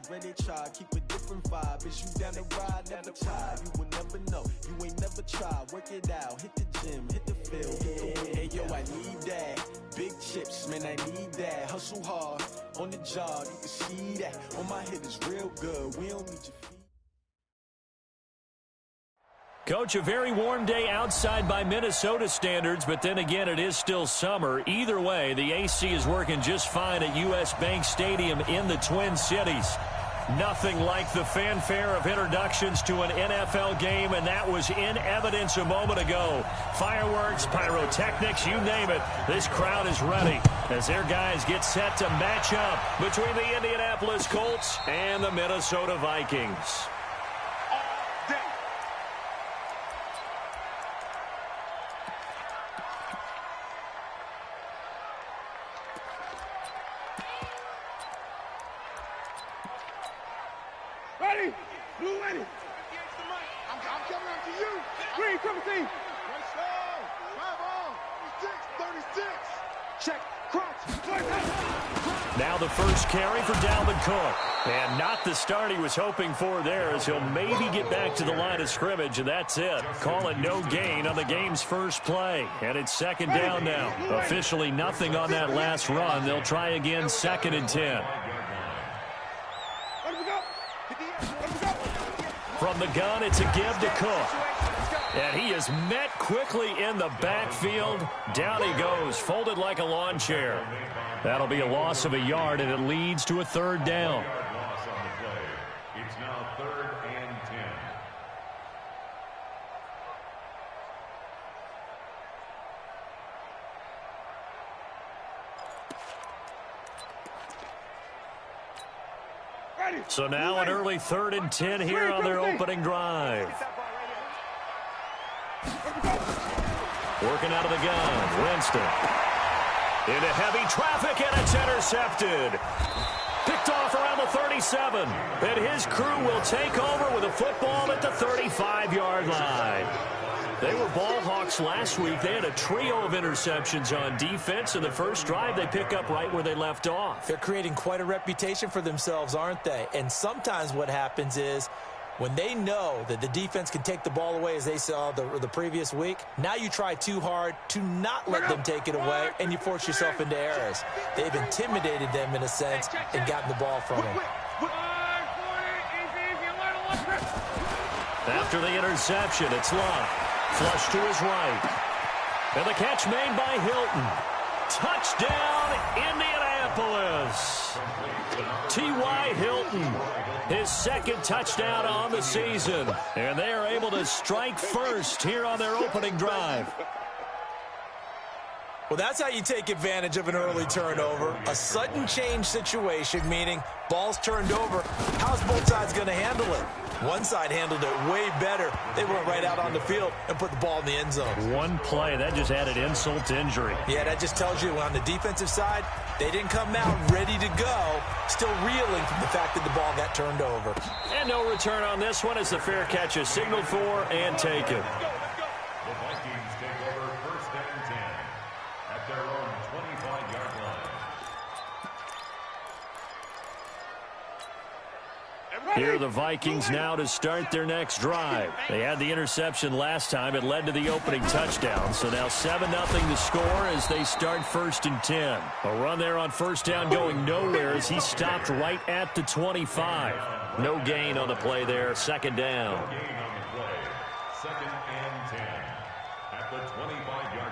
Where they try, keep a different vibe. Is you down the ride, never try. You will never know, you ain't never tried. Work it out, hit the gym, hit the field, hit the win. Hey, yo, I need that. Big chips, man, I need that. Hustle hard, on the job, you can see that. On my head is real good, we don't need your feet. Coach, a very warm day outside by Minnesota standards, but then again, it is still summer. Either way, the AC is working just fine at U.S. Bank Stadium in the Twin Cities. Nothing like the fanfare of introductions to an NFL game, and that was in evidence a moment ago. Fireworks, pyrotechnics, you name it. This crowd is ready as their guys get set to match up between the Indianapolis Colts and the Minnesota Vikings. Ready? Blue ready. I'm coming up to you. Green, come and see. Let's go. 5 on. 36. Check. Crunch. Now the first carry for Dalvin Cook. And not the start he was hoping for there, as he'll maybe get back to the line of scrimmage, and that's it. Call it no gain on the game's first play. And it's second down now. Officially nothing on that last run. They'll try again, 2nd and 10. From the gun, it's a give to Cook. And he is met quickly in the backfield. Down he goes, folded like a lawn chair. That'll be a loss of a yard, and it leads to a 3rd down. It's now 3rd and 10. So now an early 3rd and 10 here on their opening drive. Working out of the gun, Winston. Into heavy traffic, and it's intercepted. Picked off around the 37. And his crew will take over with a football at the 35-yard line. They were ball hawks last week. They had a trio of interceptions on defense. In the first drive, they pick up right where they left off. They're creating quite a reputation for themselves, aren't they? And sometimes what happens is when they know that the defense can take the ball away, as they saw the previous week, now you try too hard to not let them take it away, and you force yourself into errors. They've intimidated them in a sense and gotten the ball from them. After the interception, it's Love. Flush to his right. And the catch made by Hilton. Touchdown, Indianapolis. T.Y. Hilton, his 2nd touchdown on the season. And they are able to strike first here on their opening drive. Well, that's how you take advantage of an early turnover. A sudden change situation, meaning ball's turned over. How's both sides going to handle it? One side handled it way better. They went right out on the field and put the ball in the end zone. One play, that just added insult to injury. Yeah, that just tells you on the defensive side, they didn't come out ready to go, still reeling from the fact that the ball got turned over. And no return on this one as the fair catch is signaled for and taken. The Vikings take over 1st and 10 at their own 25-yard line. Here are the Vikings now to start their next drive. They had the interception last time. It led to the opening touchdown. So now 7-0 to score as they start 1st and 10. A run there on 1st down going nowhere as he stopped right at the 25. No gain on the play there. 2nd down. No gain on the play. 2nd and 10 at the 25-yard line.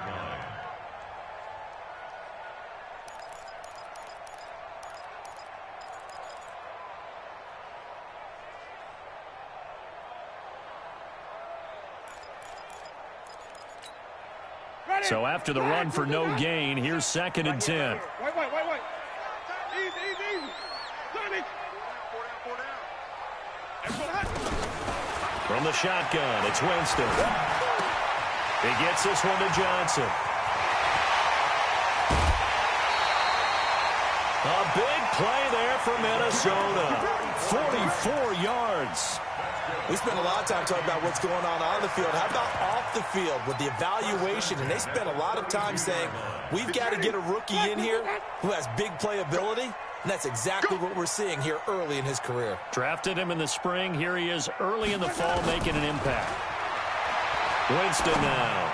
So after the run for no gain, here's 2nd and 10. Wait. Easy. From the shotgun, it's Winston. He gets this one to Johnson. A big play there for Minnesota. 44 yards. We spent a lot of time talking about what's going on the field. How about off the field with the evaluation? And they spent a lot of time saying, we've got to get a rookie in here who has big playability. And that's exactly what we're seeing here early in his career. Drafted him in the spring. Here he is early in the fall making an impact. Winston now.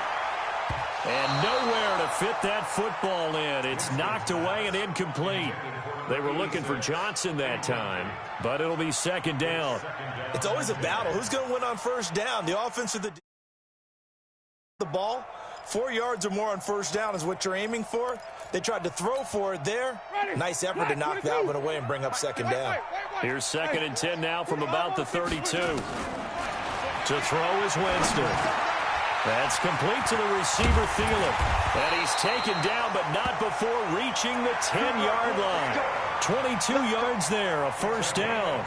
And nowhere to fit that football in. It's knocked away and incomplete. They were looking for Johnson that time, but it'll be second down. It's always a battle. Who's going to win on first down? The offense or the ball? 4 yards or more on first down is what you're aiming for. They tried to throw for it there. Nice effort to knock that one away and bring up second down. Here's 2nd and 10 now from about the 32. To throw is Winston. That's complete to the receiver, Thielen. And he's taken down, but not before reaching the 10-yard line. 22 yards there, a first down.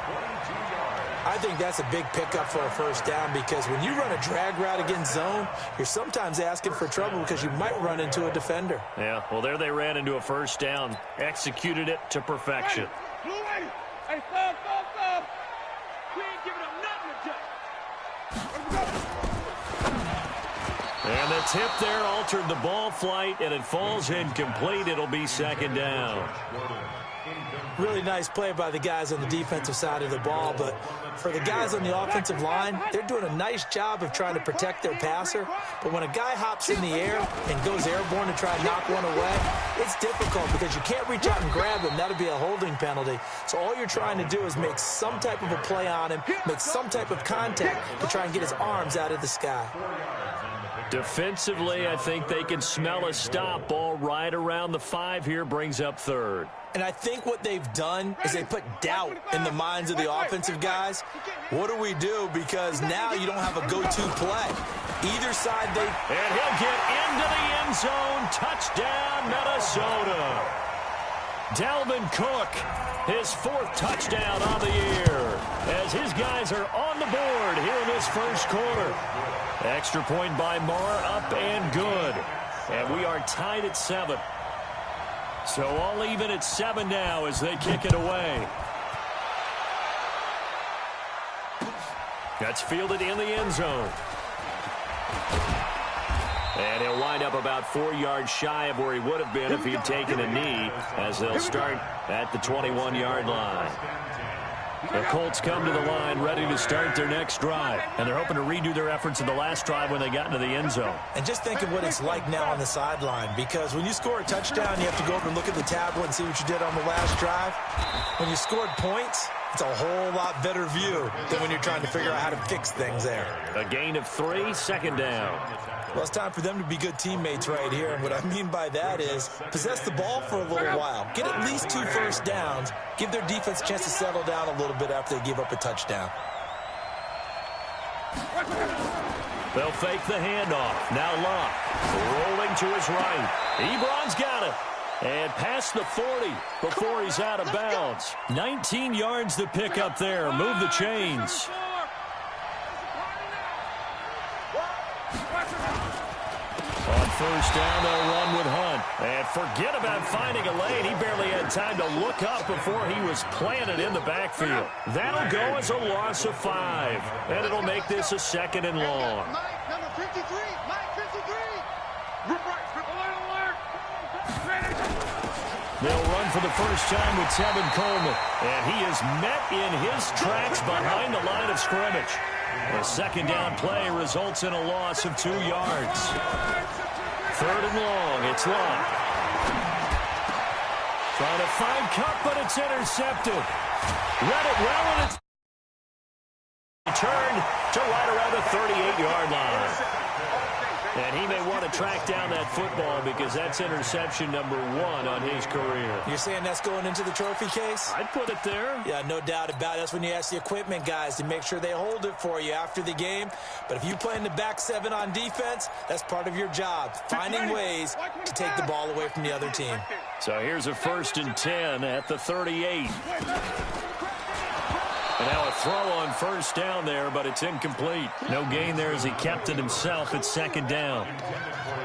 I think that's a big pickup for a first down because when you run a drag route against zone, you're sometimes asking for trouble because you might run into a defender. Yeah, well, there they ran into a first down. Executed it to perfection. Hey, stop. We ain't giving up nothing to And the tip there altered the ball flight, and it falls incomplete. It'll be second down. Really nice play by the guys on the defensive side of the ball, but for the guys on the offensive line, they're doing a nice job of trying to protect their passer. But when a guy hops in the air and goes airborne to try and knock one away, it's difficult because you can't reach out and grab him. That'll be a holding penalty. So all you're trying to do is make some type of a play on him, make some type of contact to try and get his arms out of the sky. Defensively, I think they can smell a stop. Ball right around the 5 here, brings up third. And I think what they've done is they put doubt in the minds of the offensive guys. What do we do? Because now you don't have a go-to play. Either side they... And he'll get into the end zone. Touchdown, Minnesota. Dalvin Cook, his 4th touchdown on the year, as his guys are on the board here in this first quarter. Extra point by Marr, up and good. And we are tied at 7. So all even at 7 now as they kick it away. That's fielded in the end zone. And he'll wind up about 4 yards shy of where he would have been if he'd taken a knee, as they'll start at the 21-yard line. The Colts come to the line ready to start their next drive. And they're hoping to redo their efforts in the last drive when they got into the end zone. And just think of what it's like now on the sideline, because when you score a touchdown, you have to go over and look at the tablet and see what you did on the last drive. When you scored points, it's a whole lot better view than when you're trying to figure out how to fix things there. A gain of 3, second down. Well, it's time for them to be good teammates right here. And what I mean by that is possess the ball for a little while. Get at least 2 first downs. Give their defense a chance to settle down a little bit after they give up a touchdown. They'll fake the handoff. Now Locke rolling to his right. Ebron's got it. And past the 40 before he's out of bounds. 19 yards to pick up there. Move the chains. On first down, they'll run with Hunt. And forget about finding a lane. He barely had time to look up before he was planted in the backfield. That'll go as a loss of 5. And it'll make this a 2nd and long. Mike, number 53. Mike, 53. They'll run for the first time with Tevin Coleman. And he is met in his tracks behind the line of scrimmage. A second down play results in a loss of 2 yards. 3rd and long, it's Locke. Trying to find Cup, but it's intercepted. Read it well, and it's returned to right around the 38-yard line. And he may want to track down that football because that's interception number 1 on his career. You're saying that's going into the trophy case? I'd put it there. Yeah, no doubt about it. That's when you ask the equipment guys to make sure they hold it for you after the game. But if you play in the back 7 on defense, that's part of your job, finding ways to take the ball away from the other team. So here's a 1st and 10 at the 38. And now a throw on first down there, but it's incomplete. No gain there as he kept it himself at 2nd down.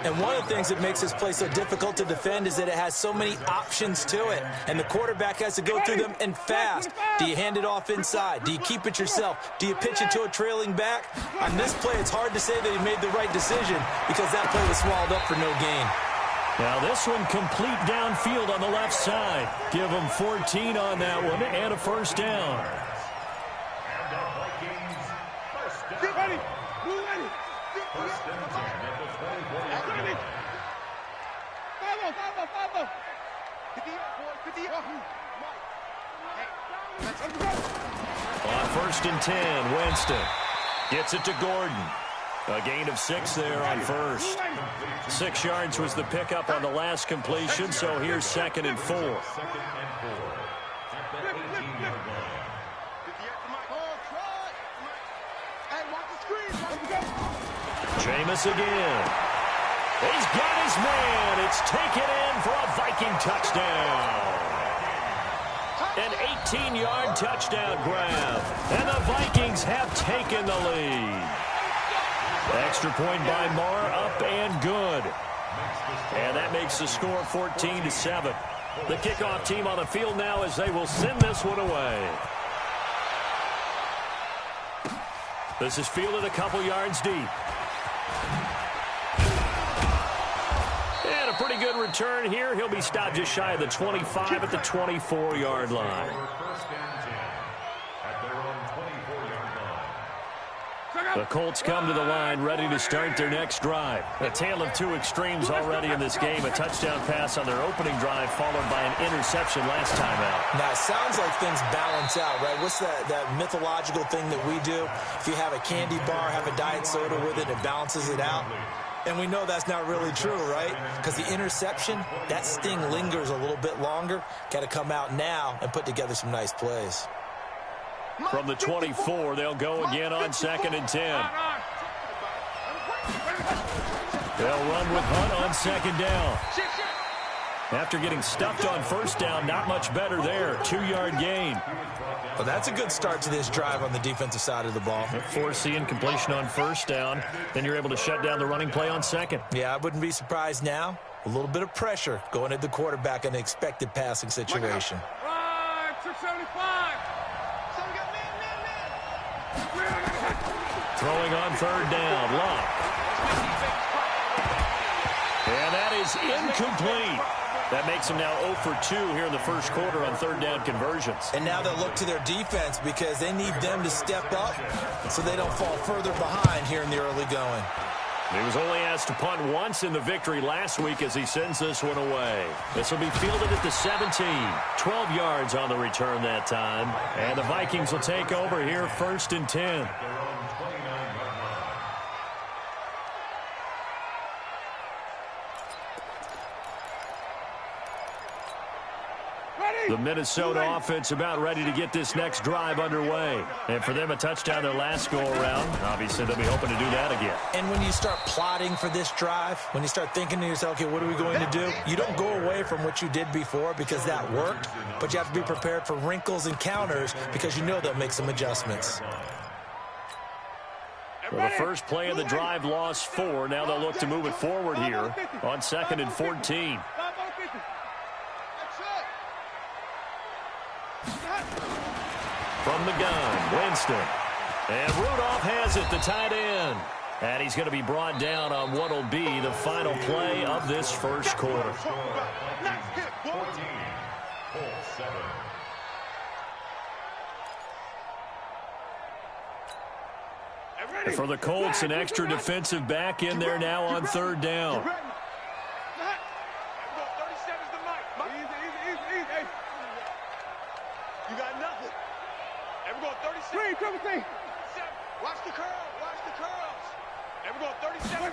And one of the things that makes this play so difficult to defend is that it has so many options to it. And the quarterback has to go through them and fast. Do you hand it off inside? Do you keep it yourself? Do you pitch it to a trailing back? On this play, it's hard to say that he made the right decision because that play was swallowed up for no gain. Now this one complete downfield on the left side. Give them 14 on that one and a first down. And the Vikings first down. Get ready. Blue ready. First and 10 at the 24-yard line. 5-0. 50 up, boy. 50 up. On first and 10, Winston gets it to Gordon. A gain of 6 there on first. 6 yards was the pickup on the last completion, so here's 2nd and 4. 2nd and 4 at the 18-yard line. Jameis again. He's got his man. It's taken in for a Viking touchdown. An 18-yard touchdown grab. And the Vikings have taken the lead. Extra point by Marr, up and good. And that makes the score 14-7. The kickoff team on the field now as they will send this one away. This is fielded a couple yards deep. And a pretty good return here. He'll be stopped just shy of the 25 at the 24-yard line. First and 10 at their own 24-yard line. The Colts come to the line ready to start their next drive. A tale of two extremes already in this game. A touchdown pass on their opening drive followed by an interception last time out. Now, it sounds like things balance out, right? What's that mythological thing that we do? If you have a candy bar, have a diet soda with it, it balances it out. And we know that's not really true, right? Because the interception, that sting lingers a little bit longer. Got to come out now and put together some nice plays. From the 24, they'll go again on 2nd and 10. They'll run with Hunt on 2nd down. After getting stuffed on first down, not much better there. 2-yard gain. Well, that's a good start to this drive on the defensive side of the ball. Forcing completion on first down. Then you're able to shut down the running play on 2nd. Yeah, I wouldn't be surprised now. A little bit of pressure going at the quarterback in an expected passing situation. 675. Throwing on 3rd down, Locke. And that is incomplete. That makes them now 0 for 2 here in the first quarter on 3rd down conversions. And now they'll look to their defense because they need them to step up so they don't fall further behind here in the early going. He was only asked to punt once in the victory last week as he sends this one away. This will be fielded at the 17. 12 yards on the return that time. And the Vikings will take over here 1st and 10. The Minnesota offense about ready to get this next drive underway. And for them, a touchdown their last go-around. Obviously, they'll be hoping to do that again. And when you start plotting for this drive, when you start thinking to yourself, okay, what are we going to do? You don't go away from what you did before because that worked, but you have to be prepared for wrinkles and counters because you know they'll make some adjustments. Well, the first play of the drive lost 4. Now they'll look to move it forward here on 2nd and 14. From the gun, Winston. And Rudolph has it, the tight end. And he's going to be brought down on what will be the final play of this first quarter. 14, Colts 7. And for the Colts, an extra defensive back in there now on 3rd down. You got nothing. And we're going 37. Watch the curl. Watch the curls. And we're going 37.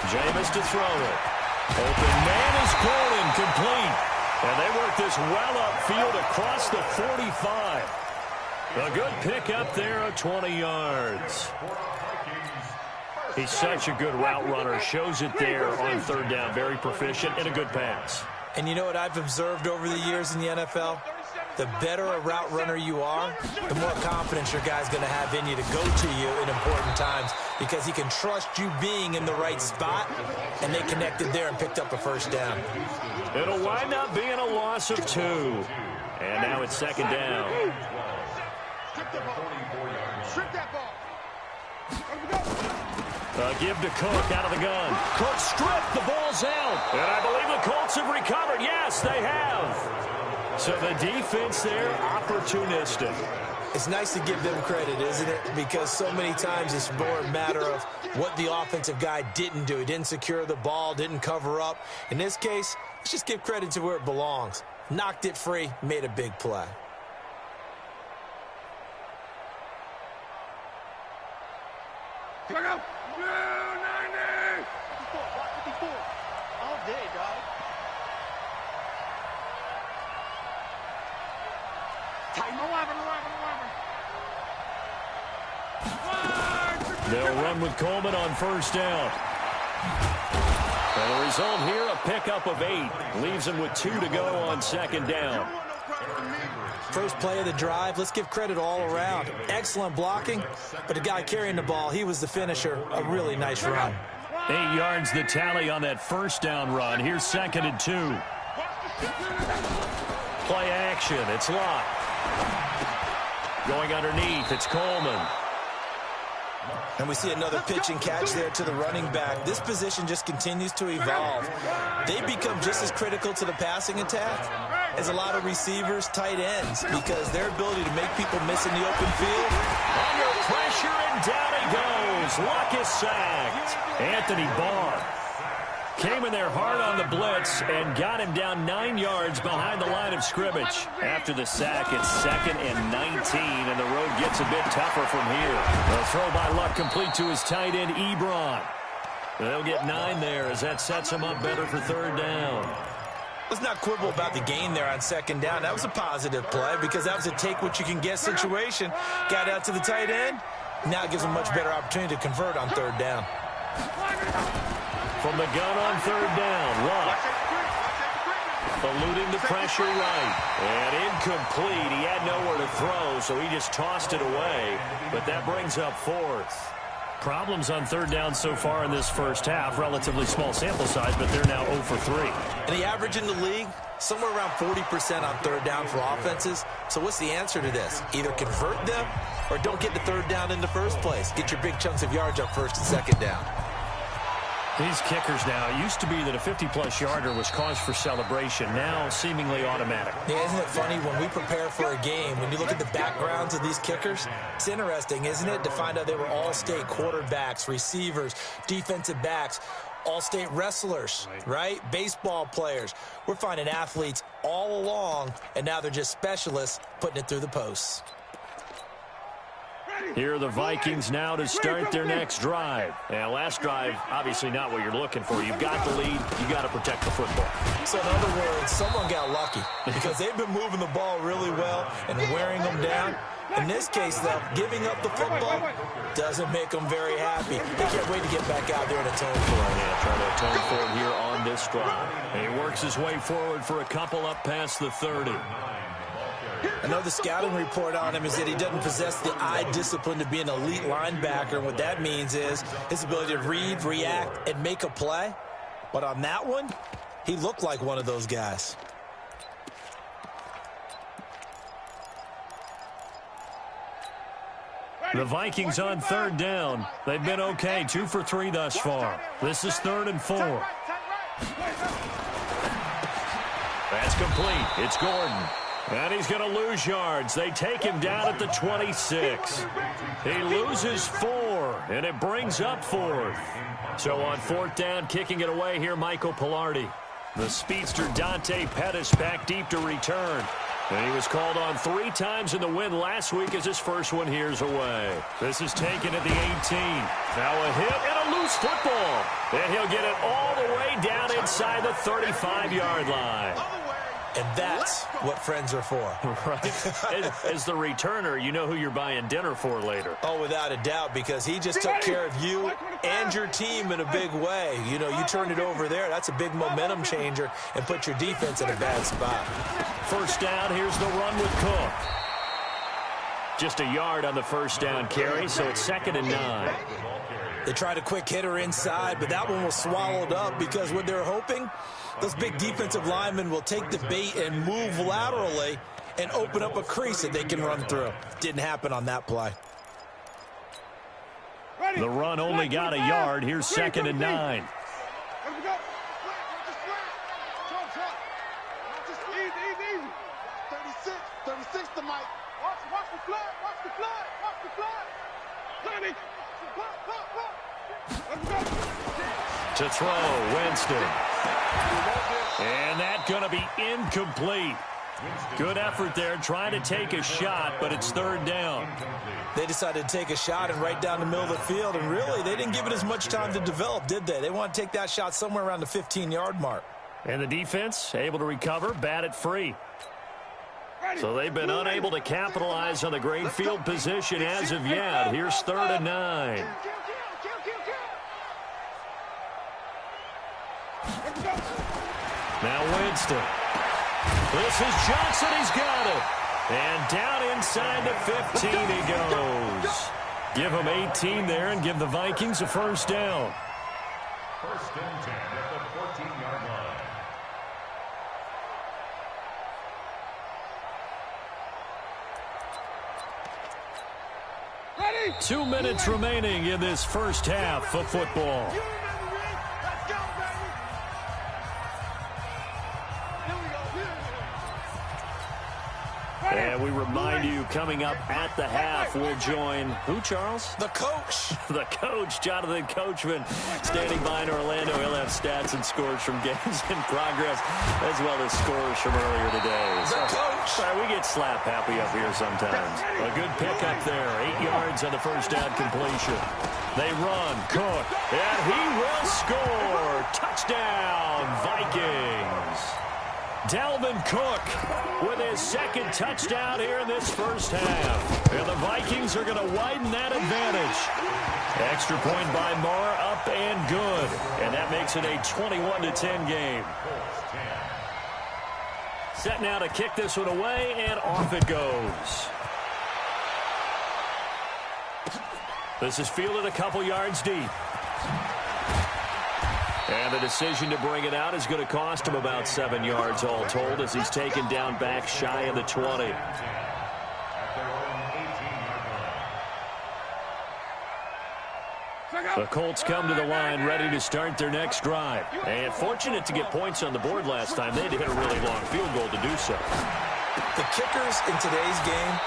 Jameis to throw it. Open man is caught incomplete. And they work this well upfield across the 45. A good pick up there of 20 yards. He's such a good route runner. Shows it there on 3rd down. Very proficient and a good pass. And you know what I've observed over the years in the NFL? The better a route runner you are, the more confidence your guy's going to have in you to go to you in important times because he can trust you being in the right spot, and they connected there and picked up a first down. It'll wind up being a loss of 2. And now it's 2nd down. Strip that ball. Give to Cook out of the gun. Cook stripped. The ball's out. And I believe the Colts have recovered. Yes, they have. So the defense there, opportunistic. It's nice to give them credit, isn't it? Because so many times it's more a matter of what the offensive guy didn't do. He didn't secure the ball, didn't cover up. In this case, let's just give credit to where it belongs. Knocked it free, made a big play. Look out! 290! 54. All day, dog. Time 11. They'll run with Coleman on first down. And the result here, a pickup of 8. Leaves him with 2 to go on second down. First play of the drive, let's give credit all around. Excellent blocking, but the guy carrying the ball, he was the finisher. A really nice run. 8 yards the tally on that first down run. Here's 2nd and 2. Play action. It's Locke. Going underneath, it's Coleman. And we see another pitch and catch there to the running back. This position just continues to evolve. They become just as critical to the passing attack as a lot of receivers, tight ends, because their ability to make people miss in the open field. Under pressure, and down he goes. Locke is sacked. Anthony Barr came in there hard on the blitz and got him down 9 yards behind the line of scrimmage. After the sack, it's 2nd and 19, and the road gets a bit tougher from here. A throw by Luck complete to his tight end, Ebron. They'll get 9 there as that sets him up better for 3rd down. Let's not quibble about the gain there on 2nd down. That was a positive play because that was a take-what-you-can-get situation. Got out to the tight end. Now it gives him a much better opportunity to convert on 3rd down. From the gun on 3rd down, Luck eluding the pressure right. And incomplete. He had nowhere to throw, so he just tossed it away. But that brings up 4th. Problems on 3rd down so far in this first half. Relatively small sample size, but they're now 0 for 3. And the average in the league, somewhere around 40% on 3rd down for offenses. So what's the answer to this? Either convert them or don't get the 3rd down in the first place. Get your big chunks of yards up 1st and 2nd down. These kickers now, it used to be that a 50-plus yarder was cause for celebration. Now, seemingly automatic. Yeah, isn't it funny when we prepare for a game, when you look at the backgrounds of these kickers, it's interesting, isn't it, to find out they were all-state quarterbacks, receivers, defensive backs, all-state wrestlers, right? Baseball players. We're finding athletes all along, and now they're just specialists putting it through the posts. Here are the Vikings now to start their next drive. And last drive, obviously not what you're looking for. You've got the lead. You got to protect the football. So in other words, someone got lucky because they've been moving the ball really well and wearing them down. In this case, though, giving up the football doesn't make them very happy. They can't wait to get back out there and atone for it. Yeah, trying to atone for it here on this drive. And he works his way forward for a couple up past the 30. Another scouting report on him is that he doesn't possess the eye discipline to be an elite linebacker. And what that means is his ability to read, react, and make a play. But on that one, he looked like one of those guys. The Vikings on 3rd down. They've been okay, 2 for 3 thus far. This is 3rd and 4. That's complete. It's Gordon. And he's going to lose yards. They take him down at the 26. He loses 4, and it brings up 4th. So on 4th down, kicking it away here, Michael Pilardi. The speedster Dante Pettis back deep to return. And he was called on 3 times in the win last week as his first one here's away. This is taken at the 18. Now a hit and a loose football. And he'll get it all the way down inside the 35-yard line. And that's what friends are for. Right. As the returner, you know who you're buying dinner for later. Oh, without a doubt, because he just took care of you and your team in a big way. You know, you turned it over there. That's a big momentum changer and put your defense in a bad spot. First down, here's the run with Cook. Just a yard on the first down carry, so it's 2nd and 9. They tried a quick hitter inside, but that one was swallowed up because what they're hoping, those big defensive linemen will take the bait and move laterally and open up a crease that they can run through. Didn't happen on that play. The run only got a yard. Here's 2nd and 9. Easy. 36 to Mike. Watch the flood. Watch the flood. Sonny. To throw, Winston. And that's going to be incomplete. Good effort there, trying to take a shot, but it's 3rd down. They decided to take a shot and right down the middle of the field, and really, they didn't give it as much time to develop, did they? They want to take that shot somewhere around the 15-yard mark. And the defense able to recover, bat it free. So they've been unable to capitalize on the great field position as of yet. Here's 3rd and 9. Now Winston. This is Johnson. He's got it. And down inside the 15 he goes. Give him 18 there and give the Vikings a 1st down. 1st and 10 at the 14-yard line. 2 minutes remaining in this first half of football. And we remind you, coming up at the half, we'll join who, Charles? The coach. The coach, Jonathan Coachman, standing by in Orlando. He'll have stats and scores from games in progress, as well as scores from earlier today. The coach. Sorry, we get slap happy up here sometimes. A good pickup there. 8 yards on the 1st down completion. They run, Cook, and he will score. Touchdown, Vikings. Dalvin Cook with his 2nd touchdown here in this first half. And the Vikings are going to widen that advantage. Extra point by Marr, up and good. And that makes it a 21-10 game. Set now to kick this one away, and off it goes. This is fielded a couple yards deep. And the decision to bring it out is going to cost him about 7 yards all told, as he's taken down back shy of the 20. The Colts come to the line ready to start their next drive. And fortunate to get points on the board last time. They had to hit a really long field goal to do so. The kickers in today's game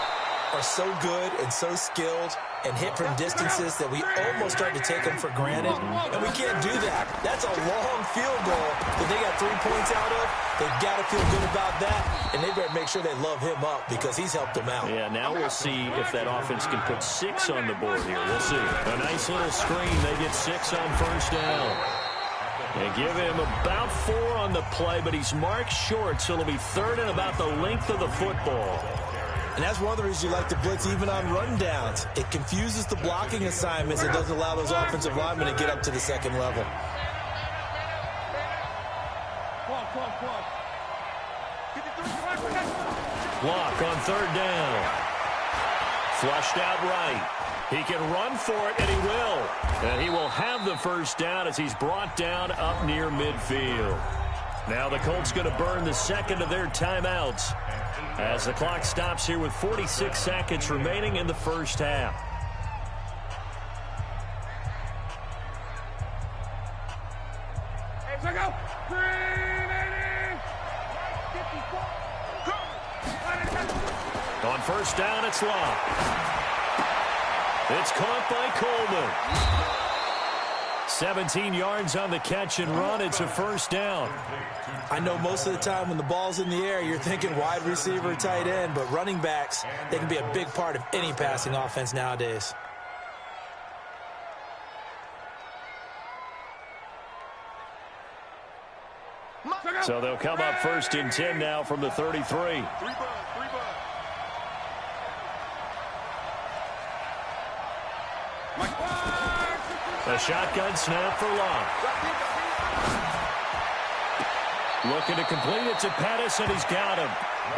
are so good and so skilled and hit from distances that we almost start to take them for granted, and we can't do that. That's a long field goal that they got 3 points out of. They've got to feel good about that, and they better make sure they love him up because he's helped them out. Yeah, now we'll see if that offense can put 6 on the board here. We'll see. A nice little screen. They get 6 on 1st down. They give him about 4 on the play, but he's marked short, so it'll be 3rd and about the length of the football. And that's one of the reasons you like to blitz even on rundowns. It confuses the blocking assignments. It doesn't allow those offensive linemen to get up to the 2nd level. Block on 3rd down. Flushed out right. He can run for it, and he will. And he will have the 1st down as he's brought down up near midfield. Now the Colts going to burn the 2nd of their timeouts as the clock stops here with 46 seconds remaining in the first half. On 1st down, it's Long. It's caught by Coleman. 17 yards on the catch and run. It's a 1st down. I know most of the time when the ball's in the air, you're thinking wide receiver, tight end, but running backs, they can be a big part of any passing offense nowadays. So they'll come up 1st and 10 now from the 33. A shotgun snap for Long. Looking to complete it to Pettis, and he's got him.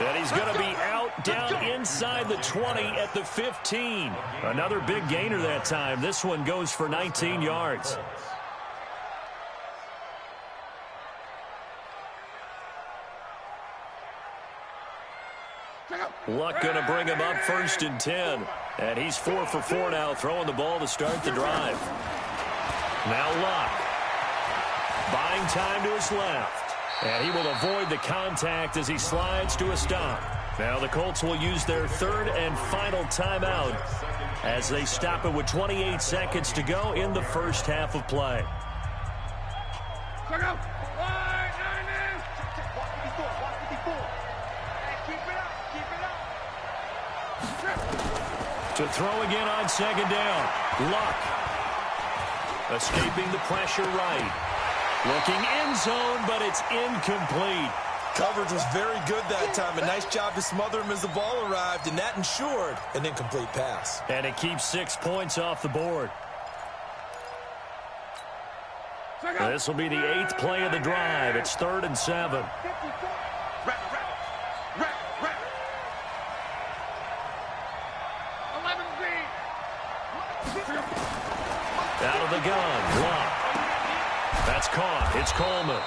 And he's going to be out down inside the 20 at the 15. Another big gainer that time. This one goes for 19 yards. Luck going to bring him up 1st and 10. And he's 4 for 4 now, throwing the ball to start the drive. Now Luck. Buying time to his left. And he will avoid the contact as he slides to a stop. Now the Colts will use their 3rd and final timeout as they stop it with 28 seconds to go in the first half of play. To throw again on 2nd down. Luck. Escaping the pressure right. Looking end zone, but it's incomplete. Coverage was very good that time. A nice job to smother him as the ball arrived, and that ensured an incomplete pass. And it keeps 6 points off the board. This will be the 8th play of the drive. It's 3rd and 7. Out of the gun, Luck. That's caught. It's Coleman.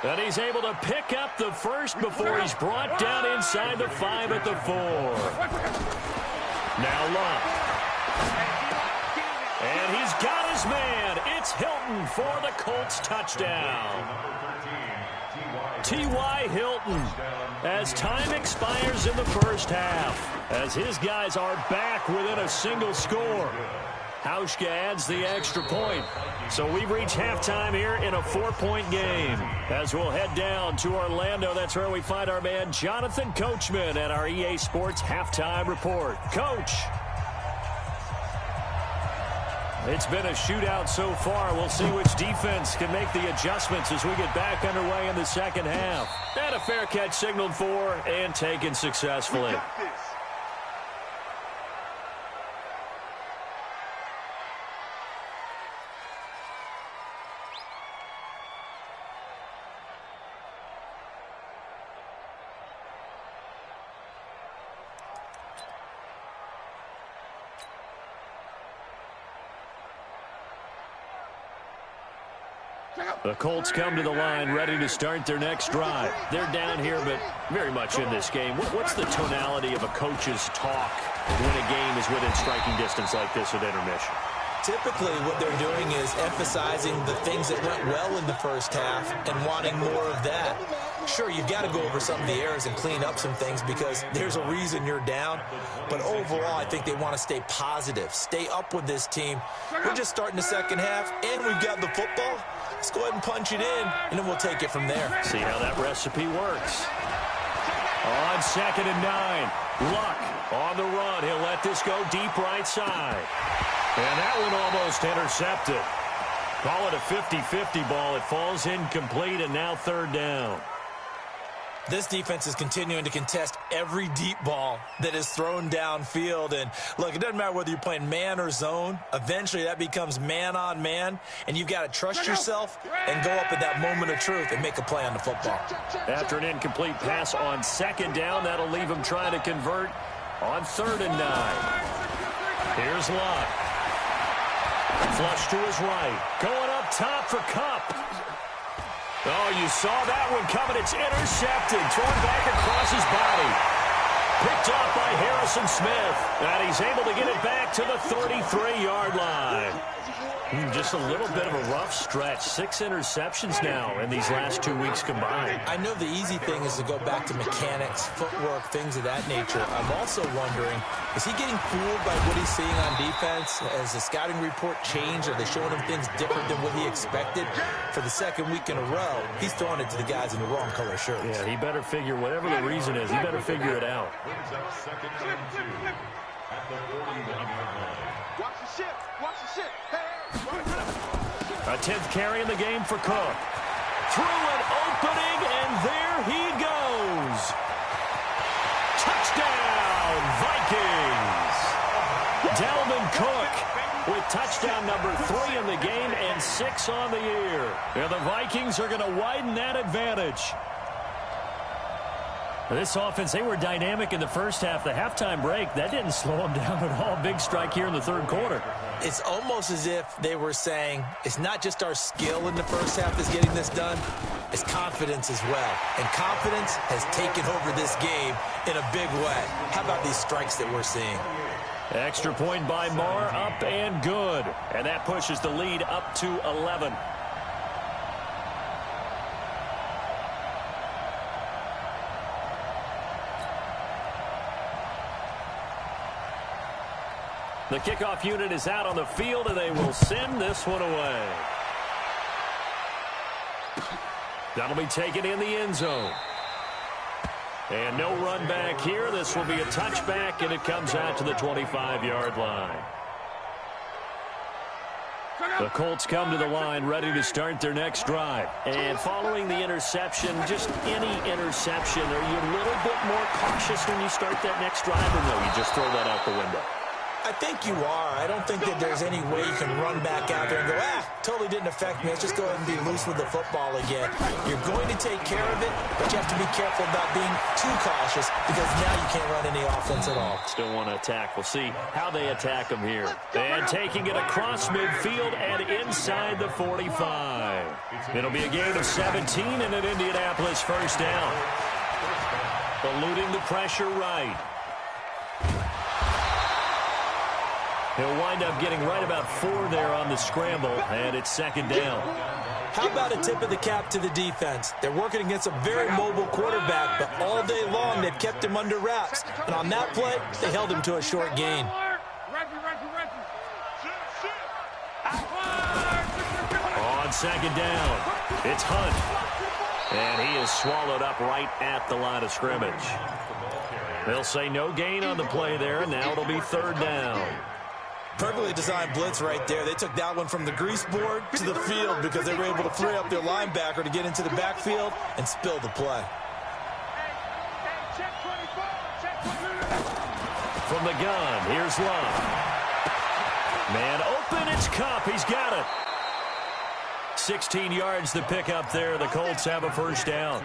And he's able to pick up the first before he's brought down inside the 5 at the 4. Now Luck. And he's got his man. It's Hilton for the Colts touchdown. T.Y. Hilton as time expires in the first half. As his guys are back within a single score. Hauschka adds the extra point. So we've reached halftime here in a 4-point game. As we'll head down to Orlando, that's where we find our man Jonathan Coachman at our EA Sports Halftime Report. Coach. It's been a shootout so far. We'll see which defense can make the adjustments as we get back underway in the second half. And a fair catch signaled for and taken successfully. The Colts come to the line ready to start their next drive. They're down here, but very much in this game. What's the tonality of a coach's talk when a game is within striking distance like this at intermission? Typically, what they're doing is emphasizing the things that went well in the first half and wanting more of that. Sure, you've got to go over some of the errors and clean up some things because there's a reason you're down. But overall, I think they want to stay positive, stay up with this team. We're just starting the second half, and we've got the football. Let's go ahead and punch it in, and then we'll take it from there. See how that recipe works. On 2nd and 9, Luck on the run. He'll let this go deep right side. And that one almost intercepted. Call it a 50-50 ball. It falls incomplete, and now 3rd down. This defense is continuing to contest every deep ball that is thrown downfield. And, look, it doesn't matter whether you're playing man or zone. Eventually, that becomes man-on-man, and you've got to trust yourself and go up at that moment of truth and make a play on the football. After an incomplete pass on 2nd down, that'll leave him trying to convert on 3rd and 9. Here's Luck. Flush to his right. Going up top for Kupp. Oh, you saw that one coming. It's intercepted. Thrown back across his body. Picked off by Harrison Smith. And he's able to get it back to the 33-yard line. Just a little bit of a rough stretch. 6 interceptions now in these last 2 weeks combined. I know the easy thing is to go back to mechanics, footwork, things of that nature. I'm also wondering, is he getting fooled by what he's seeing on defense? Has the scouting report changed? Are they showing him things different than what he expected? For the 2nd week in a row, he's throwing it to the guys in the wrong color shirts. Yeah, he better figure, whatever the reason is, he better figure it out. At the 41-yard line. Watch the ship. Watch the ship. Hey. A 10th carry in the game for Cook. Through an opening, and there he goes. Touchdown, Vikings. Dalvin Cook with touchdown number 3 in the game and 6 on the year. And the Vikings are going to widen that advantage. This offense, they were dynamic in the first half. The halftime break, that didn't slow them down at all. Big strike here in the 3rd quarter. It's almost as if they were saying, it's not just our skill in the first half that's getting this done. is confidence as well. And confidence has taken over this game in a big way. How about these strikes that we're seeing? Extra point by Marr, up and good. And that pushes the lead up to 11. The kickoff unit is out on the field, and they will send this one away. That'll be taken in the end zone. And no run back here. This will be a touchback, and it comes out to the 25-yard line. The Colts come to the line ready to start their next drive. And following the interception, just any interception, are you a little bit more cautious when you start that next drive, or no, you just throw that out the window? I think you are. I don't think that there's any way you can run back out there and go, totally didn't affect me. Let's just go ahead and be loose with the football again. You're going to take care of it, but you have to be careful about being too cautious because now you can't run any offense at all. Still want to attack. We'll see how they attack them here. And taking it across midfield and inside the 45. It'll be a gain of 17 and an Indianapolis first down. Eluding the pressure right. He'll wind up getting right about 4 there on the scramble, and it's second down. How about a tip of the cap to the defense? They're working against a very mobile quarterback, but all day long they've kept him under wraps. And on that play, they held him to a short gain. On second down, it's Hunt. And he is swallowed up right at the line of scrimmage. They'll say no gain on the play there, and now it'll be third down. Perfectly designed blitz right there. They took that one from the grease board to the field because they were able to free up their linebacker to get into the backfield and spill the play. From the gun, here's Love. Man open, it's Kupp. He's got it. 16 yards to pick up there. The Colts have a first down.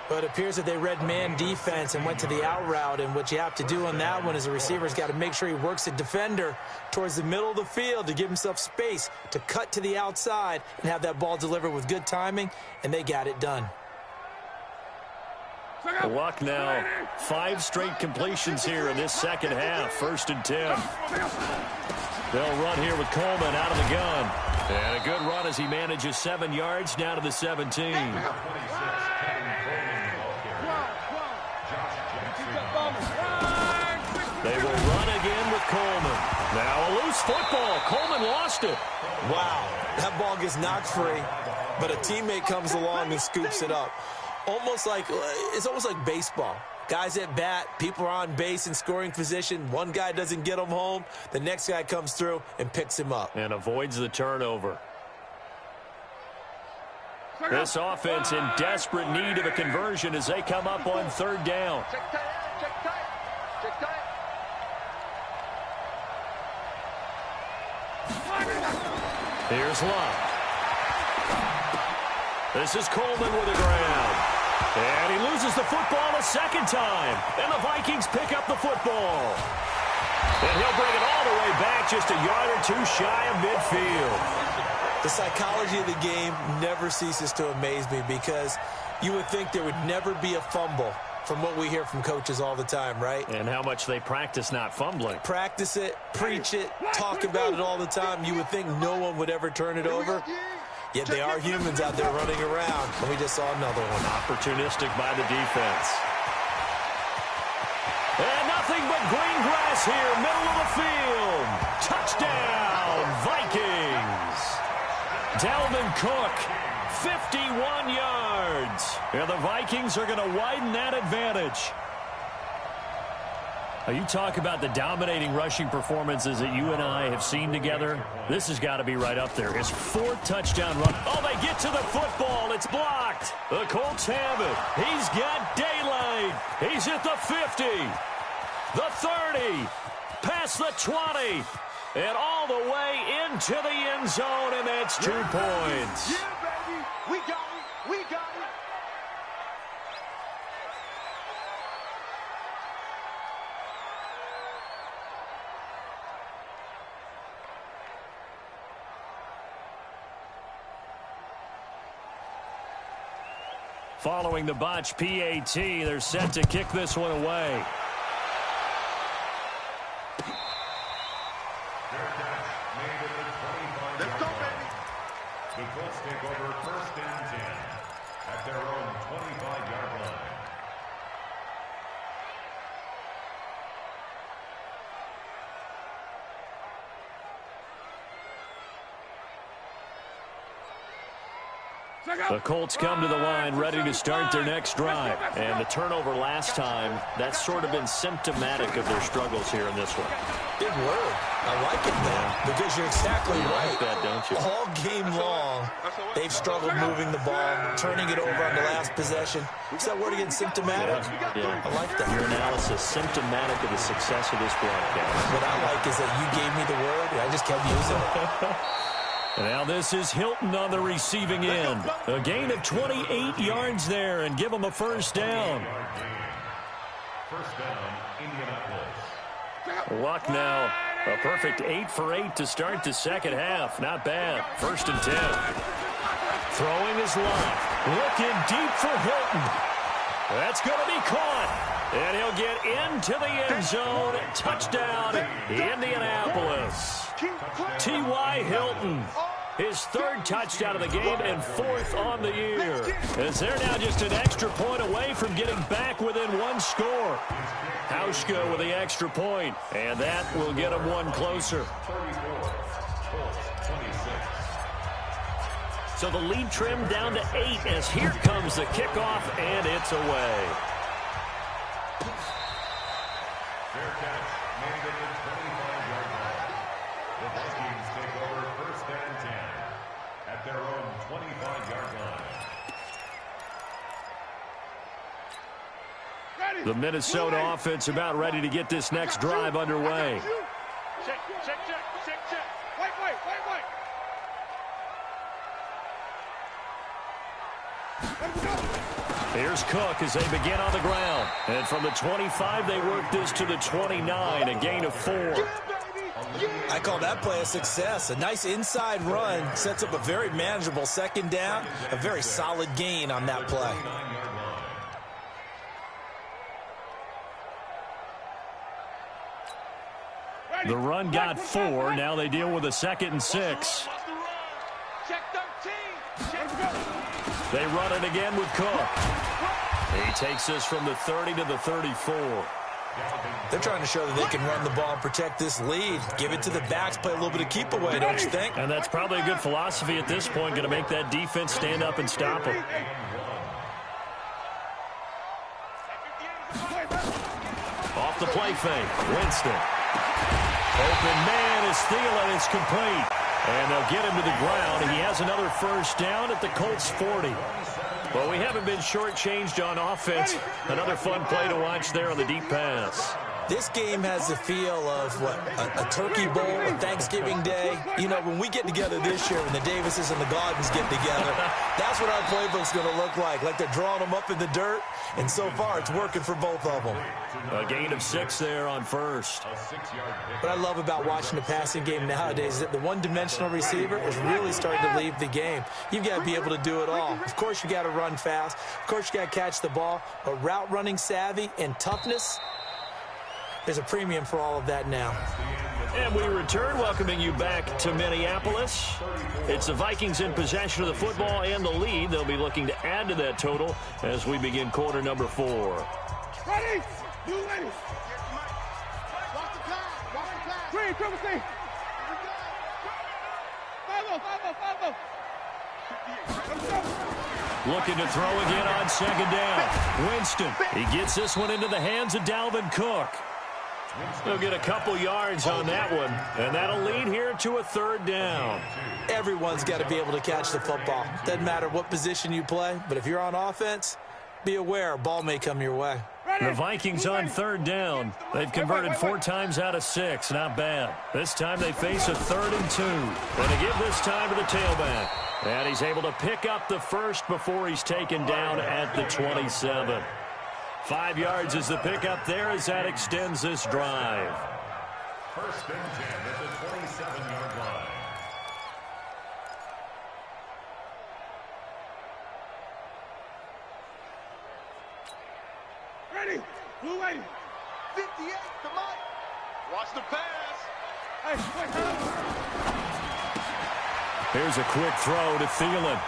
But it appears that they read man defense and went to the out route, and what you have to do on that one is the receiver's got to make sure he works the defender towards the middle of the field to give himself space to cut to the outside and have that ball delivered with good timing, and they got it done. Luck now, 5 straight completions here in this second half. First and 10. They'll run here with Coleman out of the gun. And a good run as he manages 7 yards down to the 17. They will run again with Coleman. Now a loose football. Coleman lost it. Wow, that ball gets knocked free, but a teammate comes along and scoops it up. It's almost like baseball. Guys at bat, people are on base in scoring position. One guy doesn't get him home. The next guy comes through and picks him up. And avoids the turnover. This offense in desperate need of a conversion as they come up on third down. Here's Love. This is Coleman with the ground. And he loses the football a second time. And the Vikings pick up the football. And he'll bring it all the way back just a yard or two shy of midfield. The psychology of the game never ceases to amaze me because you would think there would never be a fumble from what we hear from coaches all the time, right? And how much they practice not fumbling. Practice it, preach it, talk about it all the time. You would think no one would ever turn it over. Yet they are humans out there running around, and we just saw another one. Opportunistic by the defense. And nothing but green grass here, middle of the field. Touchdown, Vikings. Dalvin Cook, 51 yards. And the Vikings are going to widen that advantage. You talk about the dominating rushing performances that you and I have seen together. This has got to be right up there. His 4th touchdown run. Oh, they get to the football. It's blocked. The Colts have it. He's got daylight. He's at the 50, the 30, past the 20, and all the way into the end zone, and that's 2 points. Yeah, baby. We got it. We got it. Following the botch PAT, they're set to kick this one away. Let's go, baby. The Colts take over first and 10 at their own 25-yard line. The Colts come to the line ready to start their next drive. And the turnover last time, that's sort of been symptomatic of their struggles here in this one. Big word. I like it, though, because you're exactly right. Like that, don't you? All game long, they've struggled moving the ball, turning it over on the last possession. Is that word again, symptomatic? Yeah. I like that. Your analysis, symptomatic of the success of this broadcast. What I like is that you gave me the word, and I just kept using it. And now this is Hilton on the receiving end. A gain of 28 yards there and give them a first down. First down, Indianapolis. Luck now. A perfect 8 for 8 to start the second half. Not bad. First and 10. Throwing his line. Looking deep for Hilton. That's going to be caught. And he'll get into the end zone. Touchdown, Indianapolis. T.Y. Hilton. His third touchdown of the game and fourth on the year. As they're now just an extra point away from getting back within one score. Hauschka with the extra point, and that will get them one closer. 34, Colts 26. So the lead trimmed down to 8 as here comes the kickoff, and it's away. Fair catch made at the 25-yard line. The Vikings take over first and 10 at their own 25-yard line. The Minnesota offense about ready to get this next drive underway. Check. Wait. Here's Cook as they begin on the ground. And from the 25, they work this to the 29, a gain of 4. I call that play a success. A nice inside run sets up a very manageable second down. A very solid gain on that play. The run got 4. Now they deal with a 2nd and 6. Check 13. They run it again with Cook. He takes this from the 30 to the 34. They're trying to show that they can run the ball and protect this lead. Give it to the backs, play a little bit of keep away, don't you think? And that's probably a good philosophy at this point, going to make that defense stand up and stop them. Off the play fake, Winston. Open man is Thielen, it's complete. And they'll get him to the ground. He has another first down at the Colts 40. Well, we haven't been shortchanged on offense. Another fun play to watch there on the deep pass. This game has the feel of, what, a turkey bowl, a Thanksgiving day. You know, when we get together this year, when the Davises and the Gardens get together, that's what our playbook's going to look like they're drawing them up in the dirt, and so far it's working for both of them. A gain of 6 there on first. What I love about watching the passing game nowadays is that the one-dimensional receiver is really starting to leave the game. You've got to be able to do it all. Of course, you got to run fast. Of course, you got to catch the ball. But route running savvy and toughness, there's a premium for all of that now. And we return, welcoming you back to Minneapolis. It's the Vikings in possession of the football and the lead. They'll be looking to add to that total as we begin quarter number 4. Ready? You ready? Watch the pass. Three, triple C. Follow. Looking to throw again on second down. Winston, he gets this one into the hands of Dalvin Cook. They'll get a couple yards on that one, and that'll lead here to a third down. Everyone's got to be able to catch the football. Doesn't matter what position you play, but if you're on offense, be aware a ball may come your way. The Vikings on third down. They've converted 4 times out of 6. Not bad. This time they face a 3rd and 2. And to give this time to the tailback. And he's able to pick up the first before he's taken down at the 27. 5 yards is the pickup there as that extends this drive. First and 10 at the 27-yard line. Ready. Blue lady. 58 to Mike. Watch the pass. Hey, wait, Here's a quick throw to Thielen.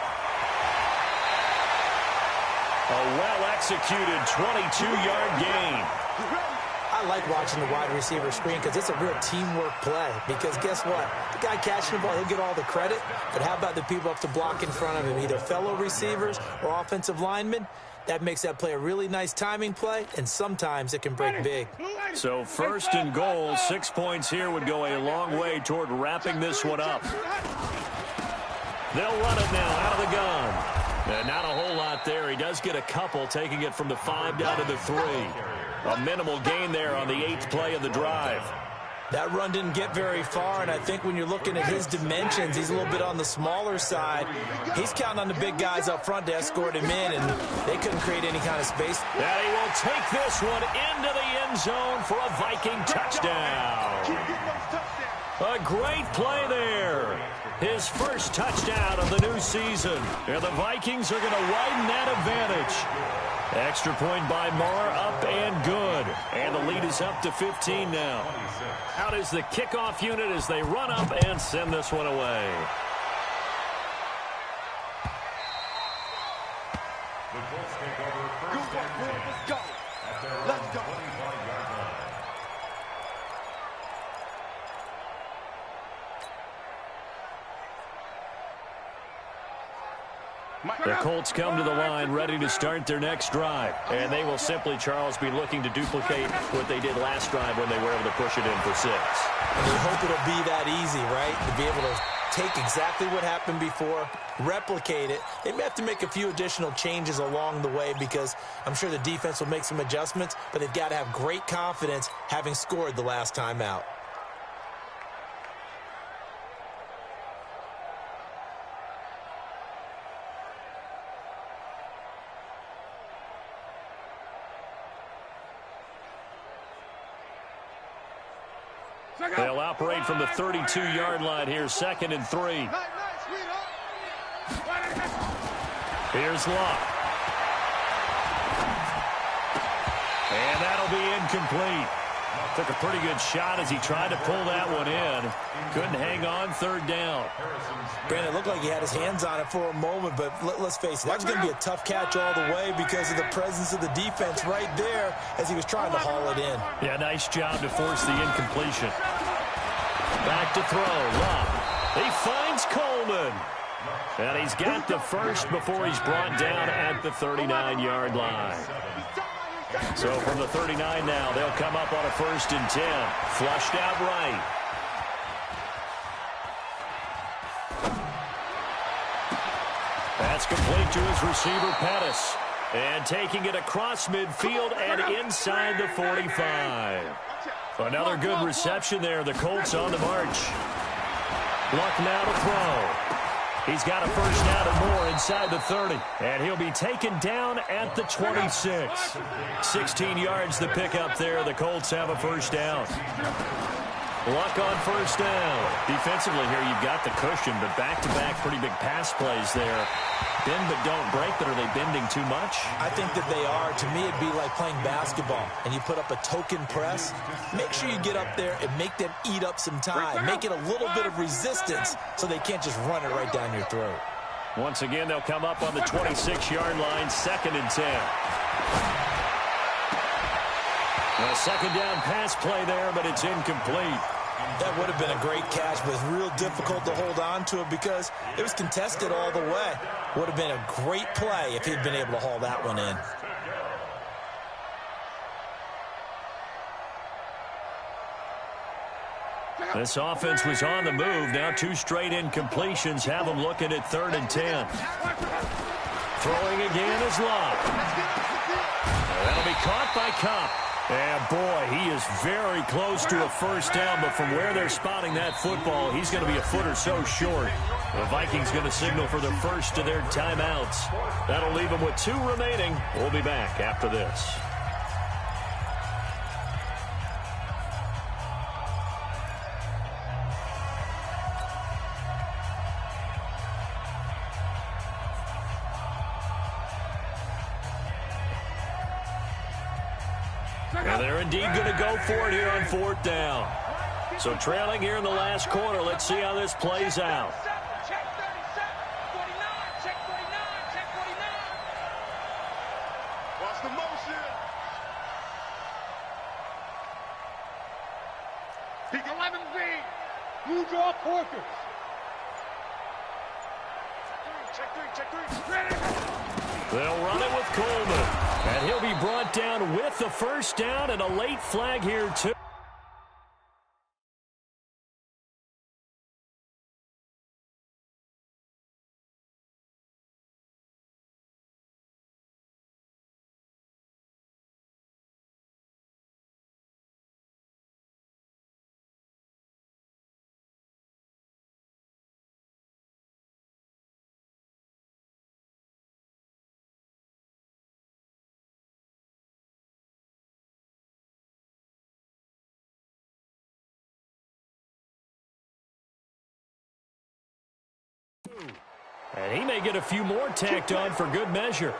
A well-executed 22-yard gain. I like watching the wide receiver screen because it's a real teamwork play. Because guess what? The guy catching the ball, he'll get all the credit. But how about the people up to block in front of him, either fellow receivers or offensive linemen? That makes that play a really nice timing play, and sometimes it can break big. So 1st and goal, 6 points here would go a long way toward wrapping this one up. They'll run it now out of the gun. And not a whole lot there. He does get a couple, taking it from the 5 down to the 3. A minimal gain there on the 8th play of the drive. That run didn't get very far, and I think when you're looking at his dimensions, he's a little bit on the smaller side. He's counting on the big guys up front to escort him in, and they couldn't create any kind of space. And he will take this one into the end zone for a Viking touchdown. A great play there. His first touchdown of the new season. And the Vikings are going to widen that advantage. Extra point by Marr, up and good. And the lead is up to 15 now. Out is the kickoff unit as they run up and send this one away. The Colts take over first and 10. Let's go. At their own 25-yard line. The Colts come to the line ready to start their next drive. And they will simply, Charles, be looking to duplicate what they did last drive when they were able to push it in for 6. And they hope it'll be that easy, right? To be able to take exactly what happened before, replicate it. They may have to make a few additional changes along the way because I'm sure the defense will make some adjustments, but they've got to have great confidence having scored the last time out. They'll operate from the 32-yard line here, 2nd and 3. Here's Locke. And that'll be incomplete. Took a pretty good shot as he tried to pull that one in. Couldn't hang on, 3rd down. Brandon, it looked like he had his hands on it for a moment, but let's face it, that was going to be a tough catch all the way because of the presence of the defense right there as he was trying to haul it in. Yeah, nice job to force the incompletion. Back to throw, Locke. He finds Coleman. And he's got the first before he's brought down at the 39-yard line. So from the 39 now, they'll come up on a 1st and 10. Flushed out right. That's complete to his receiver, Pettis. And taking it across midfield and inside the 45. Another good reception there. The Colts on the march. Luck now to throw. He's got a 1st down and more inside the 30. And he'll be taken down at the 26. 16 yards the pickup there. The Colts have a 1st down. Luck on 1st down. Defensively here, you've got the cushion, but back-to-back pretty big pass plays there. Bend but don't break, but are they bending too much? I think that they are. To me, it'd be like playing basketball, and you put up a token press. Make sure you get up there and make them eat up some time. Make it a little bit of resistance so they can't just run it right down your throat. Once again, they'll come up on the 26-yard line, 2nd and 10. A 2nd down pass play there, but it's incomplete. That would have been a great catch, but it's real difficult to hold on to it because it was contested all the way. Would have been a great play if he'd been able to haul that one in. This offense was on the move. Now 2 straight incompletions have them looking at 3rd and 10. Throwing again is Locke. That'll be caught by Cup. And, boy, he is very close to a 1st down, but from where they're spotting that football, he's going to be a foot or so short. The Vikings going to signal for the first of their timeouts. That'll leave them with 2 remaining. We'll be back after this. And they're indeed going to go for it here on 4th down. So trailing here in the last quarter. Let's see how this plays out. Check 37, 49, check 49, check 49. Watch the motion. Peak 11B. You draw quarters. Check three. Ready. They'll run it with Coleman. And he'll be brought down with the first down and a late flag here, too. And he may get a few more tacked on for good measure.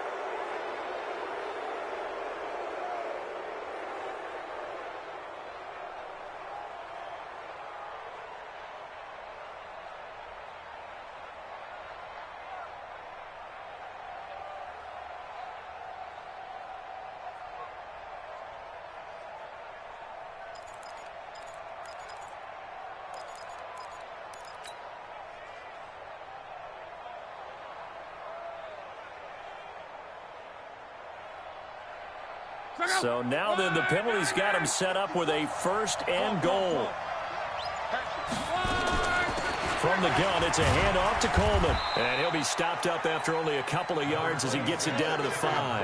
So now then the penalty's got him set up with a 1st and goal. From the gun, it's a handoff to Coleman. And he'll be stopped up after only a couple of yards as he gets it down to the 5.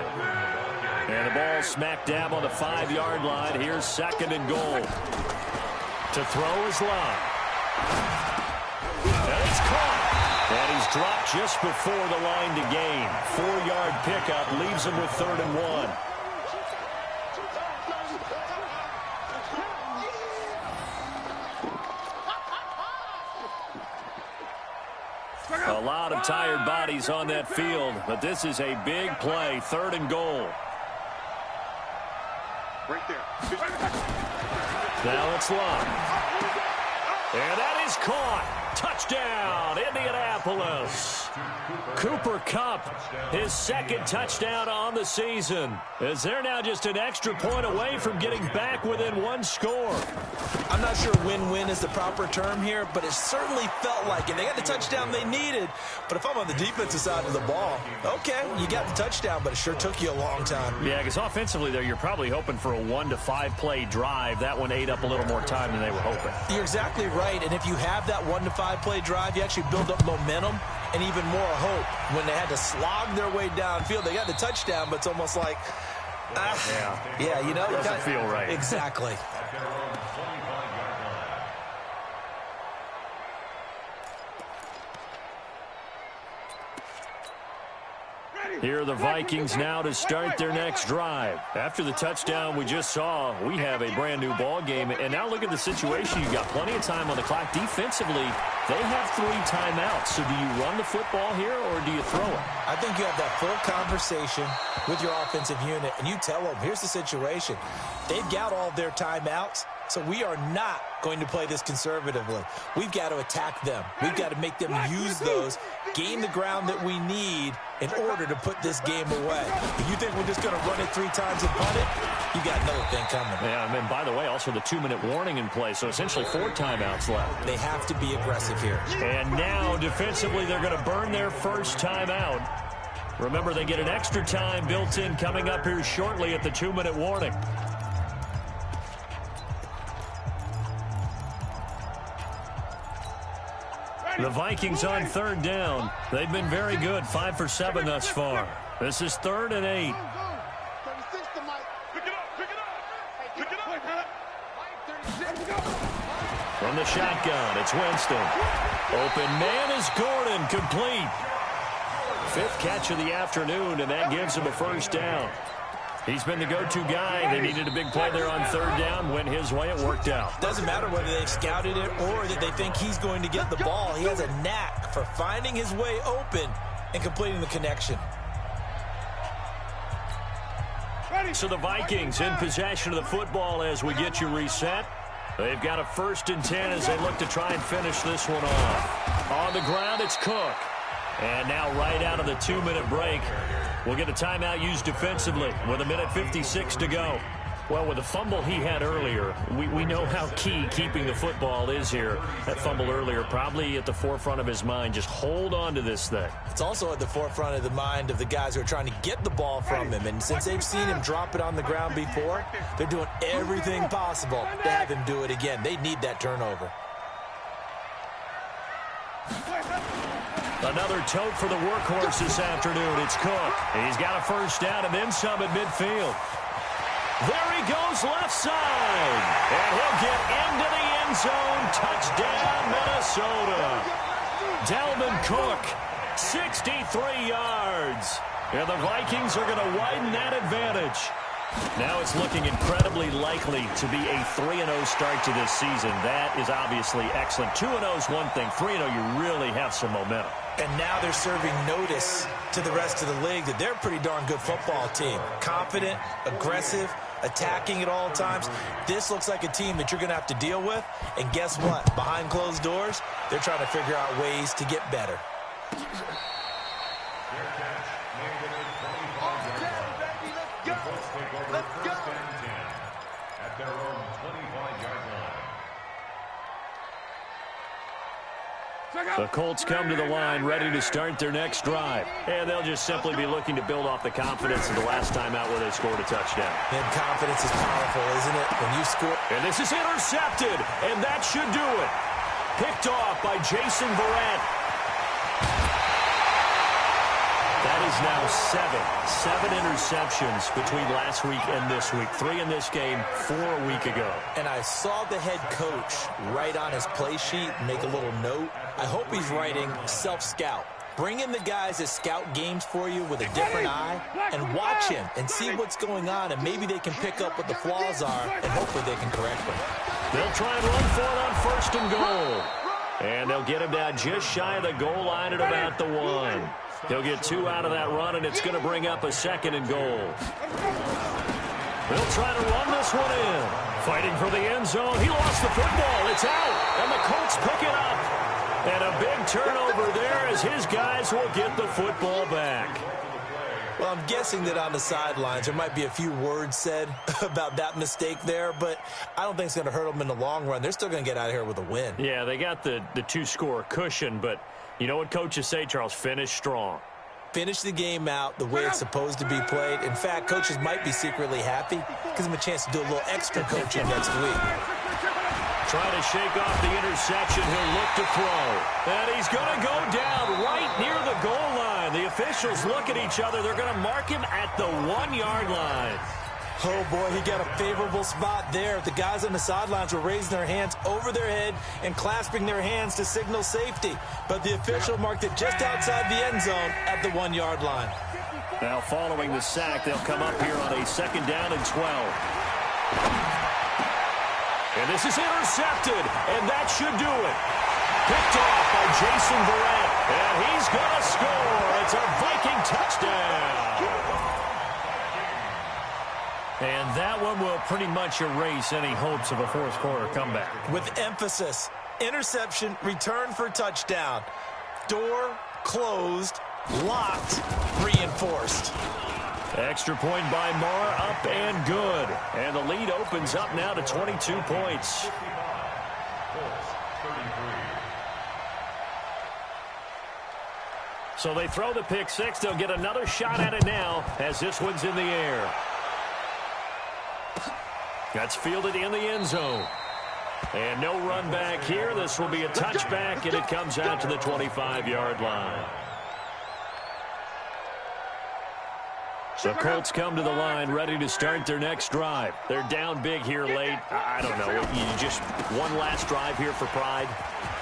And the ball smack dab on the 5-yard line. Here's 2nd and goal. To throw is Love. And it's caught. And he's dropped just before the line to gain. 4-yard pickup leaves him with 3rd and 1. A lot of tired bodies on that field, but this is a big play. 3rd and goal. Right there. Now it's Love. And that is caught. Touchdown, Indianapolis. Cooper Kupp, his 2nd touchdown on the season, as they're now just an extra point away from getting back within 1 score. I'm not sure win-win is the proper term here, but it certainly felt like it. They got the touchdown they needed, but if I'm on the defensive side of the ball, okay, you got the touchdown, but it sure took you a long time. Yeah, because offensively there, you're probably hoping for a 1 to 5 play drive. That one ate up a little more time than they were hoping. You're exactly right, and if you have that 1 to 5 play drive, you actually build up momentum and even more hope. When they had to slog their way downfield, they got the touchdown, but it's almost like, yeah, you know, doesn't feel right. Exactly. Here are the Vikings now to start their next drive. After the touchdown we just saw, we have a brand new ball game. And now look at the situation. You've got plenty of time on the clock. Defensively, they have 3 timeouts. So do you run the football here or do you throw it? I think you have that full conversation with your offensive unit, and you tell them, here's the situation. They've got all their timeouts, so we are not going to play this conservatively. We've got to attack them. We've got to make them use those, gain the ground that we need in order to put this game away. If you think we're just going to run it 3 times and punt it, you got another thing coming. Yeah, and by the way, also the 2-minute warning in play, so essentially 4 timeouts left. They have to be aggressive here. And now, defensively, they're going to burn their first timeout. Remember, they get an extra time built in coming up here shortly at the 2-minute warning. The Vikings on 3rd down. They've been very good, 5 for 7 thus far. This is 3rd and 8. From the shotgun, it's Winston. Open man is Gordon, complete. 5th catch of the afternoon, and that gives him a first down. He's been the go-to guy. They needed a big play there on 3rd down. Went his way. It worked out. Doesn't matter whether they've scouted it or that they think he's going to get the ball. He has a knack for finding his way open and completing the connection. So the Vikings in possession of the football as we get you reset. They've got a 1st and 10 as they look to try and finish this one off. On the ground, it's Cook. And now right out of the 2-minute break, we'll get a timeout used defensively with 1:56 to go. Well, with the fumble he had earlier, we know how key keeping the football is here. That fumble earlier probably at the forefront of his mind. Just hold on to this thing. It's also at the forefront of the mind of the guys who are trying to get the ball from him. And since they've seen him drop it on the ground before, they're doing everything possible to have him do it again. They need that turnover. Another tote for the workhorse this afternoon. It's Cook. He's got a 1st down and then some at midfield. There he goes left side. And he'll get into the end zone. Touchdown, Minnesota. Dalvin Cook, 63 yards. And the Vikings are going to widen that advantage. Now it's looking incredibly likely to be a 3-0 start to this season. That is obviously excellent. 2-0 is one thing. 3-0, you really have some momentum. And now they're serving notice to the rest of the league that they're a pretty darn good football team. Confident, aggressive, attacking at all times. This looks like a team that you're going to have to deal with. And guess what? Behind closed doors, they're trying to figure out ways to get better. The Colts come to the line ready to start their next drive. And they'll just simply be looking to build off the confidence of the last time out where they scored a touchdown. And confidence is powerful, isn't it? When you score. And this is intercepted, and that should do it. Picked off by Jason Verrett. That is now 7 interceptions between last week and this week. 3 in this game, 4 a week ago. And I saw the head coach write on his play sheet, make a little note. I hope he's writing self-scout. Bring in the guys that scout games for you with a different eye and watch him and see what's going on, and maybe they can pick up what the flaws are, and hopefully they can correct them. They'll try and run for it on 1st and goal. And they'll get him down just shy of the goal line at about the 1. He'll get 2 out of that run, and it's going to bring up a 2nd and goal. They'll try to run this one in. Fighting for the end zone. He lost the football. It's out, and the Colts pick it up. And a big turnover there as his guys will get the football back. Well, I'm guessing that on the sidelines there might be a few words said about that mistake there, but I don't think it's going to hurt them in the long run. They're still going to get out of here with a win. Yeah, they got the 2-score cushion, but you know what coaches say, Charles? Finish strong. Finish the game out the way it's supposed to be played. In fact, coaches might be secretly happy. Gives them a chance to do a little extra coaching next week. Trying to shake off the interception. He'll look to throw. And he's going to go down right near the goal line. The officials look at each other. They're going to mark him at the 1-yard line. Oh, boy, he got a favorable spot there. The guys on the sidelines were raising their hands over their head and clasping their hands to signal safety. But the official marked it just outside the end zone at the 1-yard line. Now, following the sack, they'll come up here on a 2nd down and 12. And this is intercepted, and that should do it. Picked off by Jason Verrett, and he's going to score. It's a Viking touchdown. And that one will pretty much erase any hopes of a fourth-quarter comeback. With emphasis, interception, return for touchdown. Door closed, locked, reinforced. Extra point by Marr, up and good. And the lead opens up now to 22 points. So they throw the pick six. They'll get another shot at it now as this one's in the air. That's fielded in the end zone. And no run back here. This will be a touchback, and it comes out to the 25-yard line. The Colts come to the line ready to start their next drive. They're down big here late. I don't know. You just one last drive here for pride.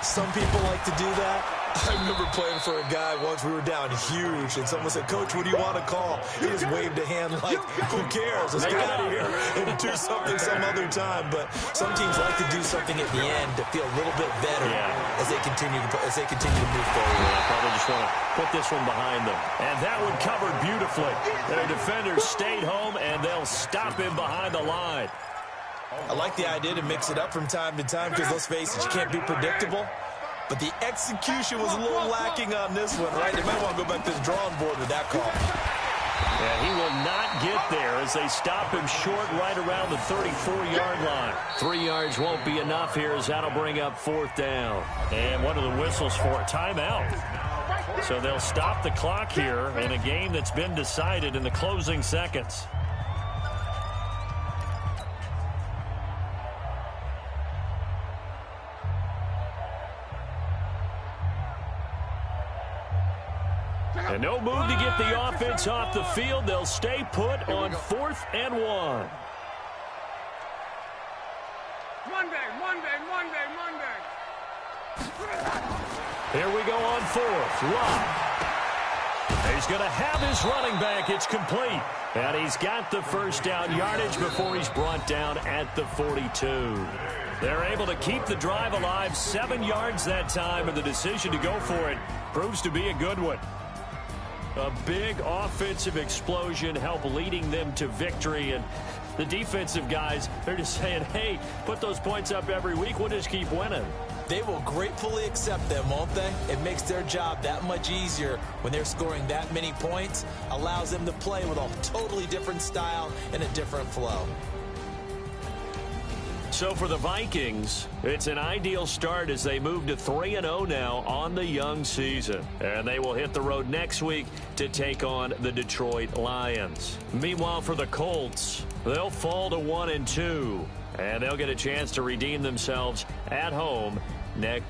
Some people like to do that. I remember playing for a guy once. We were down huge, and someone said, "Coach, what do you want to call?" He just waved a hand like, "Who cares? Let's get out of here and do something some other time." But some teams like to do something at the end to feel a little bit better as they continue to move forward. Yeah, probably just want to put this one behind them. And that one covered beautifully. Their defenders stayed home, and they'll stop him behind the line. I like the idea to mix it up from time to time because, let's face it, you can't be predictable. But the execution was a little lacking on this one, right? They might want to go back to the drawing board with that call. And he will not get there as they stop him short right around the 34-yard line. 3 yards won't be enough here as that'll bring up 4th down. And what are the whistles for? Timeout. So they'll stop the clock here in a game that's been decided in the closing seconds. And no move to get the offense off the field. They'll stay put on 4th and 1. Monday. Here we go on 4th. Love. He's going to have his running back. It's complete. And he's got the first down yardage before he's brought down at the 42. They're able to keep the drive alive. 7 yards that time, and the decision to go for it proves to be a good one. A big offensive explosion helped leading them to victory. And the defensive guys, they're just saying, hey, put those points up every week. We'll just keep winning. They will gratefully accept them, won't they? It makes their job that much easier when they're scoring that many points. Allows them to play with a totally different style and a different flow. So for the Vikings, it's an ideal start as they move to 3-0 now on the young season. And they will hit the road next week to take on the Detroit Lions. Meanwhile, for the Colts, they'll fall to 1-2. And they'll get a chance to redeem themselves at home next